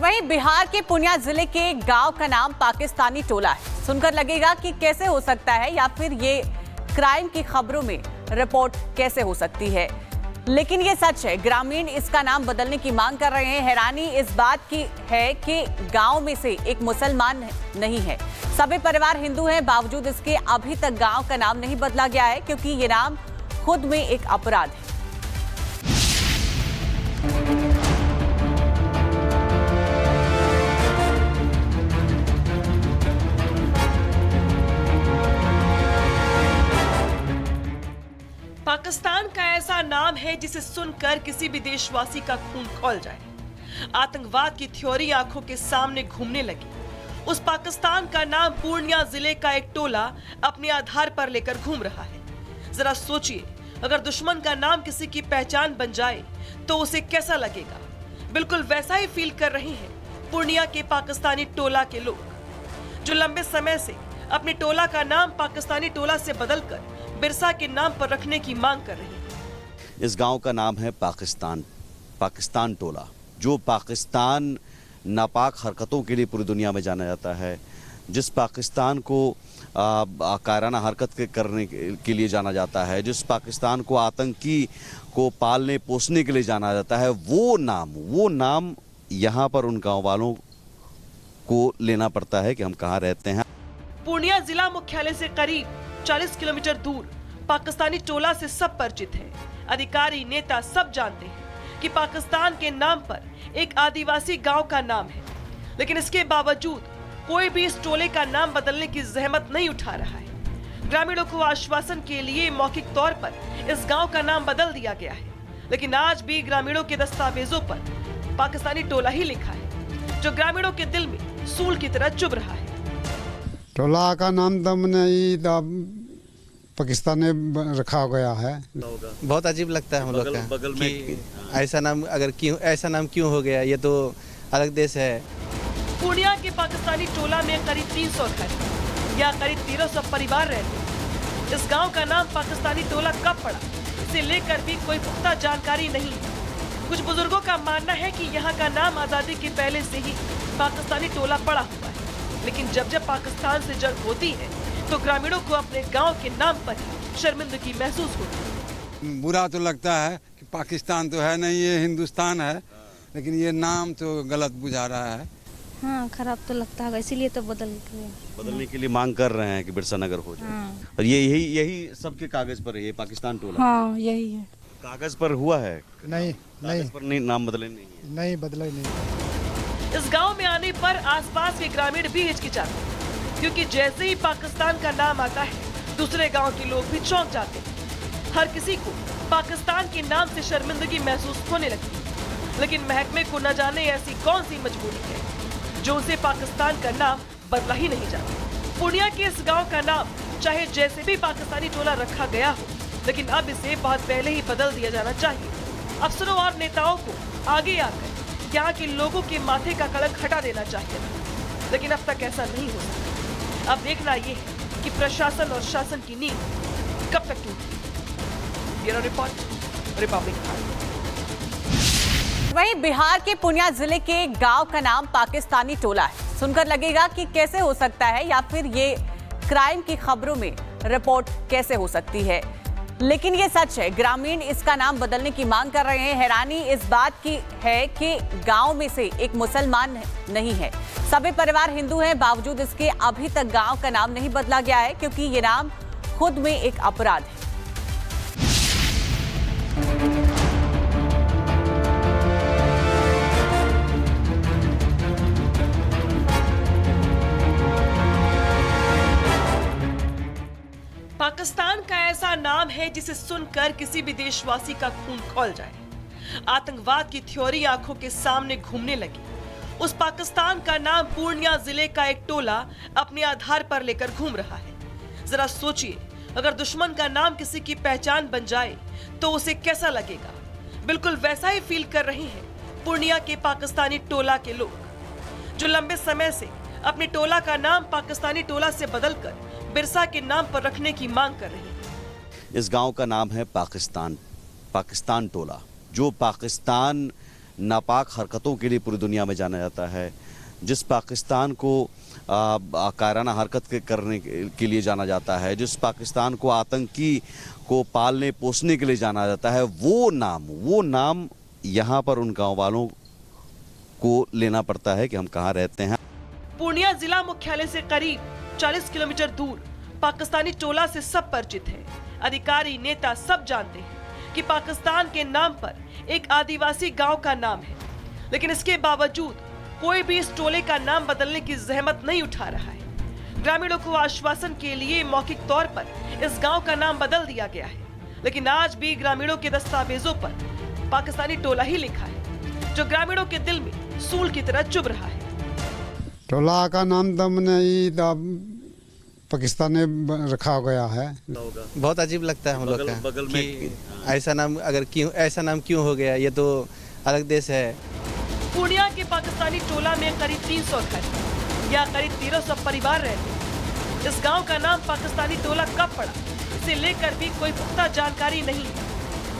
वहीं बिहार के पूर्णिया जिले के गांव का नाम पाकिस्तानी टोला है। सुनकर लगेगा कि कैसे हो सकता है या फिर ये क्राइम की खबरों में रिपोर्ट कैसे हो सकती है, लेकिन ये सच है। ग्रामीण इसका नाम बदलने की मांग कर रहे हैं। हैरानी इस बात की है कि गांव में से एक मुसलमान नहीं है, सभी परिवार हिंदू हैं। बावजूद इसके अभी तक गांव का नाम नहीं बदला गया है, क्योंकि ये नाम खुद में एक अपराध है। पाकिस्तान का ऐसा नाम है जिसे सुनकर किसी भी देशवासी का खून खौल जाए। आतंकवाद की थ्योरी आंखों के सामने घूमने लगी। उस पाकिस्तान का नाम पूर्णिया जिले का एक टोला अपने आधार पर लेकर घूम रहा है। जरा सोचिए, अगर दुश्मन का नाम किसी की पहचान बन जाए तो उसे कैसा लगेगा। बिल्कुल वैसा ही फील कर रहे हैं पूर्णिया के पाकिस्तानी टोला के लोग, जो लंबे समय से अपने टोला का नाम पाकिस्तानी टोला से बदलकर बिरसा के नाम पर रखने की मांग कर रही है। इस गांव का नाम है पाकिस्तान टोला, जो पाकिस्तान नापाक हरकतों के लिए पूरी दुनिया में जाना जाता है, जिस पाकिस्तान को कायराना हरकत करने के लिए जाना जाता है, जिस पाकिस्तान को आतंकी को पालने पोसने के लिए जाना जाता है, वो नाम यहाँ पर उन गाँव वालों को लेना पड़ता है कि हम कहाँ रहते हैं। पूर्णिया जिला मुख्यालय से करीब 40 किलोमीटर दूर पाकिस्तानी टोला से सब परिचित है। अधिकारी नेता सब जानते हैं कि पाकिस्तान के नाम पर एक आदिवासी गांव का नाम है, लेकिन इसके बावजूद कोई भी इस टोले का नाम बदलने की जहमत नहीं उठा रहा है। ग्रामीणों को आश्वासन के लिए मौखिक तौर पर इस गांव का नाम बदल दिया गया है, लेकिन आज भी ग्रामीणों के दस्तावेजों पर पाकिस्तानी टोला ही लिखा है, जो ग्रामीणों के दिल में सूल की तरह चुभ रहा है। टोला का नाम पाकिस्तान में रखा गया है। बहुत अजीब लगता है हम लोग का बगल में कि ऐसा नाम क्यों हो गया। ये तो अलग देश है। पूर्णिया के पाकिस्तानी टोला में करीब 300 घर या करीब 1300 परिवार रहते हैं। इस गांव का नाम पाकिस्तानी टोला कब पड़ा, इसे लेकर भी कोई पुख्ता जानकारी नहीं है। कुछ बुजुर्गों का मानना है कि यहाँ का नाम आजादी के पहले से ही पाकिस्तानी टोला पड़ा हुआ है, लेकिन जब पाकिस्तान से जंग होती है तो ग्रामीणों को अपने गांव के नाम पर शर्मिंदगी महसूस होती है। बुरा तो लगता है कि पाकिस्तान तो है नहीं, ये हिंदुस्तान है, लेकिन ये नाम तो गलत बुझा रहा है। हाँ, खराब तो लगता है, इसीलिए तो बदलने के लिए मांग कर रहे हैं कि बिरसा नगर हो जाए। हाँ। और यही सबके कागज पर है, ये पाकिस्तान टोला। हाँ, यही है। कागज पर हुआ है? नहीं, कागज पर नहीं, नाम बदले नहीं बदले नहीं। इस गांव में आने पर आसपास के ग्रामीण भी हिचकिचाते हैं, क्योंकि जैसे ही पाकिस्तान का नाम आता है दूसरे गांव के लोग भी चौंक जाते हैं। हर किसी को पाकिस्तान के नाम से शर्मिंदगी महसूस होने लगती है, लेकिन महकमे को न जाने ऐसी कौन सी मजबूरी है जो उसे पाकिस्तान का नाम बदला ही नहीं जाता। पूर्णिया के इस गांव का नाम चाहे जैसे भी पाकिस्तानी टोला रखा गया हो, लेकिन अब इसे बहुत पहले ही बदल दिया जाना चाहिए। अफसरों और नेताओं को आगे आकर यहाँ के लोगों के माथे का कलंक हटा देना चाहिए, लेकिन अब तक ऐसा नहीं हो सका। अब देखना ये है कि प्रशासन और शासन की नींव कब तक टूटती। Bureau report, Republic times. वहीं बिहार के पूर्णिया जिले के गांव का नाम पाकिस्तानी टोला है। सुनकर लगेगा कि कैसे हो सकता है या फिर ये क्राइम की खबरों में रिपोर्ट कैसे हो सकती है, लेकिन ये सच है। ग्रामीण इसका नाम बदलने की मांग कर रहे हैं। हैरानी इस बात की है कि गांव में से एक मुसलमान नहीं है, सभी परिवार हिंदू हैं। बावजूद इसके अभी तक गांव का नाम नहीं बदला गया है, क्योंकि ये नाम खुद में एक अपराध है। पाकिस्तान का ऐसा नाम है जिसे सुनकर किसी भी देशवासी का खून खौल जाए। आतंकवाद की थ्योरी आंखों के सामने घूमने लगी। उस पाकिस्तान का नाम पूर्णिया जिले का एक टोला अपने आधार पर लेकर घूम रहा है। जरा सोचिए, अगर दुश्मन का नाम किसी की पहचान बन जाए तो उसे कैसा लगेगा। बिल्कुल वैसा ही फील कर रहे हैं पूर्णिया के पाकिस्तानी टोला के लोग, जो लंबे समय से अपने टोला का नाम पाकिस्तानी टोला से बदलकर बिरसा के नाम पर रखने की मांग कर रही है। इस गांव का नाम है पाकिस्तान टोला, जो पाकिस्तान नापाक हरकतों के लिए पूरी दुनिया में जाना जाता है, जिस पाकिस्तान को कायराना हरकत करने के लिए जाना जाता है, जिस पाकिस्तान को आतंकी को पालने पोसने के लिए जाना जाता है, वो नाम यहाँ पर उन गांव वालों को लेना पड़ता है कि हम कहाँ रहते हैं। पूर्णिया जिला मुख्यालय से करीब 40 किलोमीटर दूर पाकिस्तानी टोला से सब परिचित है। अधिकारी, नेता सब जानते हैं कि पाकिस्तान के नाम पर एक आदिवासी गांव का नाम है, लेकिन इसके बावजूद कोई भी इस टोले का नाम बदलने की जहमत नहीं उठा रहा है। ग्रामीणों को आश्वासन के लिए मौखिक तौर पर इस गांव का नाम बदल दिया गया है, लेकिन आज भी ग्रामीणों के दस्तावेजों पर पाकिस्तानी टोला ही लिखा है, जो ग्रामीणों के दिल में सूल की तरह चुभ रहा है। टोला का नाम तो पाकिस्तान में रखा गया है। बहुत अजीब लगता है हम लोग का बगल कि ऐसा नाम क्यों हो गया, ये तो अलग देश है। पूर्णिया के पाकिस्तानी टोला में करीब 300 घर या करीब 1300 परिवार रहते हैं। इस गांव का नाम पाकिस्तानी टोला कब पड़ा, इसे लेकर भी कोई पुख्ता जानकारी नहीं है।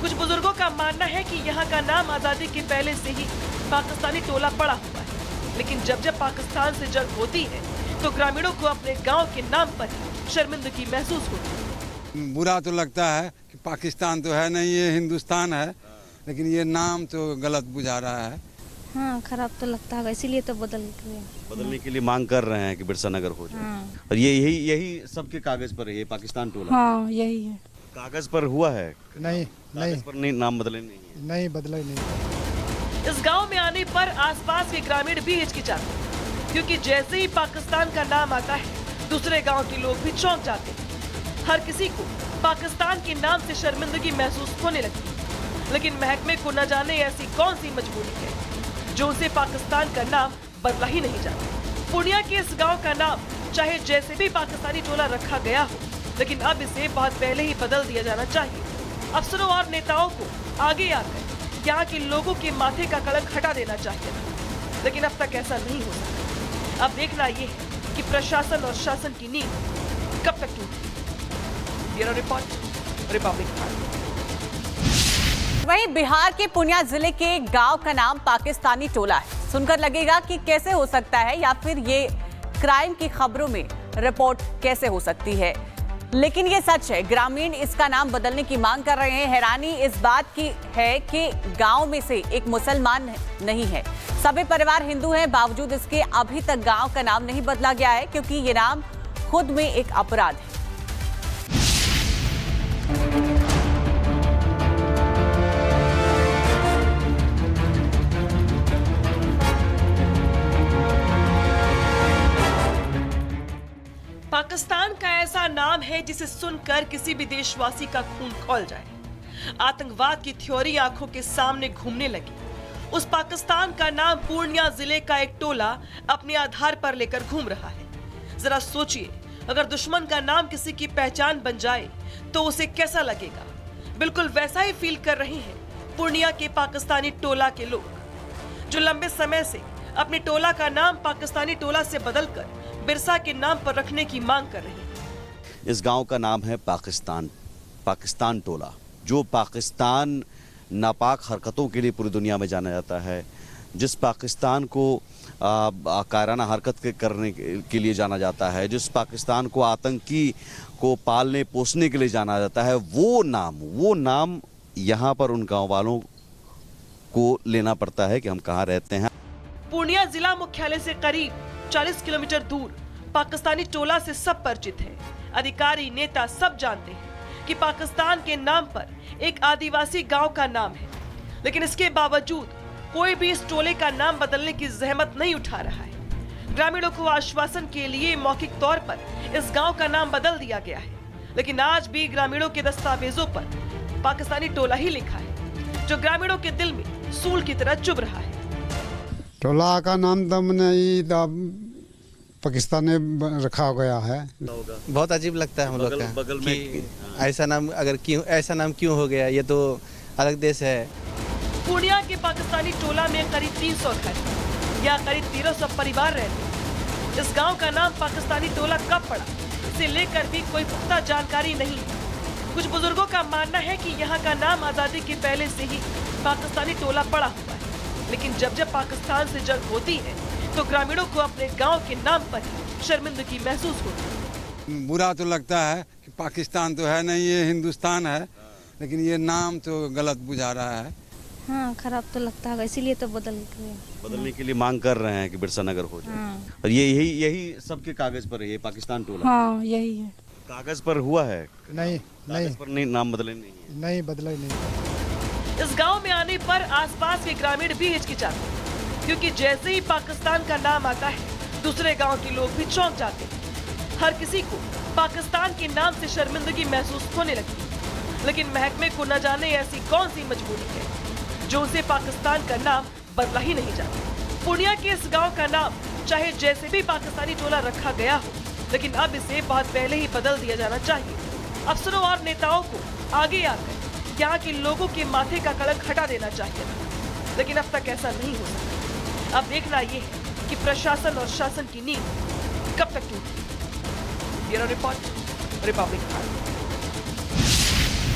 कुछ बुजुर्गों का मानना है कि यहाँ का नाम आजादी के पहले से ही पाकिस्तानी टोला पड़ा हुआ है, लेकिन जब पाकिस्तान से जंग होती है तो ग्रामीणों को अपने गांव के नाम पर शर्मिंदगी महसूस होती है। बुरा तो लगता है कि पाकिस्तान तो है नहीं, ये हिंदुस्तान है, लेकिन ये नाम तो गलत बुझा रहा है। हाँ, खराब तो लगता है, इसीलिए तो बदलने के लिए मांग कर रहे हैं कि बिरसा नगर हो जाए। और ये यही सबके कागज पर है, ये पाकिस्तान टोला। हाँ, यही है। कागज पर हुआ है? नहीं, कागज पर नहीं, नाम बदले नहीं बदला नहीं। इस गांव में आने पर आसपास के ग्रामीण भी हिचकिचाते हैं, क्योंकि जैसे ही पाकिस्तान का नाम आता है दूसरे गांव के लोग भी चौंक जाते हैं। हर किसी को पाकिस्तान के नाम से शर्मिंदगी महसूस होने लगती है, लेकिन महकमे को न जाने ऐसी कौन सी मजबूरी है जो उसे पाकिस्तान का नाम बदला ही नहीं जाता। पूर्णिया के इस गांव का नाम चाहे जैसे भी पाकिस्तानी टोला रखा गया हो, लेकिन अब इसे बहुत पहले ही बदल दिया जाना चाहिए। अफसरों और नेताओं को आगे आकर यहाँ के लोगों के माथे का कलंक हटा देना चाहिए, लेकिन अब तक ऐसा नहीं हो सका। अब देखना ये है कि प्रशासन और शासन की नींव कब तक टूटती। Bureau report, Republic Bharat. वहीं बिहार के पूर्णिया जिले के गांव का नाम पाकिस्तानी टोला है। सुनकर लगेगा कि कैसे हो सकता है या फिर ये क्राइम की खबरों में रिपोर्ट कैसे हो सकती है, लेकिन ये सच है। ग्रामीण इसका नाम बदलने की मांग कर रहे हैं। हैरानी इस बात की है कि गांव में से एक मुसलमान नहीं है, सभी परिवार हिंदू हैं। बावजूद इसके अभी तक गांव का नाम नहीं बदला गया है, क्योंकि ये नाम खुद में एक अपराध है। पाकिस्तान का ऐसा नाम है जिसे सुनकर किसी भी देशवासी का खून खौल जाए। आतंकवाद की थ्योरी आंखों के सामने घूमने लगी। उस पाकिस्तान का नाम पूर्णिया जिले का एक टोला अपने आधार पर लेकर घूम रहा है। जरा सोचिए, अगर दुश्मन का नाम किसी की पहचान बन जाए तो उसे कैसा लगेगा। बिल्कुल वैसा ही फील कर रहे हैं पूर्णिया के पाकिस्तानी टोला के लोग, जो लंबे समय से अपने टोला का नाम पाकिस्तानी टोला से बदलकर बिरसा के नाम पर रखने की मांग कर रहे हैं। इस गांव का नाम है पाकिस्तान टोला, जो पाकिस्तान नापाक हरकतों के लिए पूरी दुनिया में जाना जाता है, जिस पाकिस्तान को कायराना हरकत करने के लिए जाना जाता है, जिस पाकिस्तान को आतंकी को पालने पोसने के लिए जाना जाता है, वो नाम यहाँ पर उन गांव वालों को लेना पड़ता है कि हम कहाँ रहते हैं। पूर्णिया जिला मुख्यालय से करीब 40 किलोमीटर दूर पाकिस्तानी टोला से सब परिचित है। अधिकारी, नेता सब जानते हैं कि पाकिस्तान के नाम पर एक आदिवासी गांव का नाम है, लेकिन इसके बावजूद कोई भी इस टोले का नाम बदलने की जहमत नहीं उठा रहा है। ग्रामीणों को आश्वासन के लिए मौखिक तौर पर इस गांव का नाम बदल दिया गया है, लेकिन आज भी ग्रामीणों के दस्तावेजों पर पाकिस्तानी टोला ही लिखा है, जो ग्रामीणों के दिल में सूल की तरह चुभ रहा है। टोला का नाम तो पाकिस्तान में रखा गया है। बहुत अजीब लगता है हम लोग का बगल कि ऐसा नाम क्यों हो गया, ये तो अलग देश है। पूर्णिया के पाकिस्तानी टोला में करीब 300 घर या करीब 1300 परिवार रहते हैं। इस गांव का नाम पाकिस्तानी टोला कब पड़ा, इसे लेकर भी कोई पुख्ता जानकारी नहीं है। कुछ बुजुर्गों का मानना है कि यहाँ का नाम आजादी के पहले से ही पाकिस्तानी टोला पड़ा हुआ है, लेकिन जब पाकिस्तान से जंग होती है तो ग्रामीणों को अपने गांव के नाम पर ही शर्मिंदगी महसूस होती है। बुरा तो लगता है कि पाकिस्तान तो है नहीं, ये हिंदुस्तान है, लेकिन ये नाम तो गलत बुझा रहा है। हाँ खराब तो लगता है, इसीलिए तो बदलने के लिए मांग कर रहे हैं कि बिरसा नगर हो जाए। और ये यही सबके कागज पर है, ये पाकिस्तान टोला। हाँ यही है। कागज पर हुआ है? नहीं कागज पर नहीं, नाम बदले नहीं है। नहीं बदला ही नहीं। इस गांव में आने पर आसपास के ग्रामीण भी हिचकिचाते हैं, क्योंकि जैसे ही पाकिस्तान का नाम आता है दूसरे गांव के लोग भी चौंक जाते हैं। हर किसी को पाकिस्तान के नाम से शर्मिंदगी महसूस होने लगती है, लेकिन महकमे को न जाने ऐसी कौन सी मजबूरी है जो उसे पाकिस्तान का नाम बदला ही नहीं जाता। पूर्णिया के इस गांव का नाम चाहे जैसे भी पाकिस्तानी टोला रखा गया हो, लेकिन अब इसे बहुत पहले ही बदल दिया जाना चाहिए। अफसरों और नेताओं को आगे आकर यहाँ के लोगों के माथे का कलंक हटा देना चाहिए था, लेकिन अब तक ऐसा नहीं हो सका। अब देखना ये है कि प्रशासन और शासन की नींद कब तक टूटती है। Bureau report, Republic Bharat.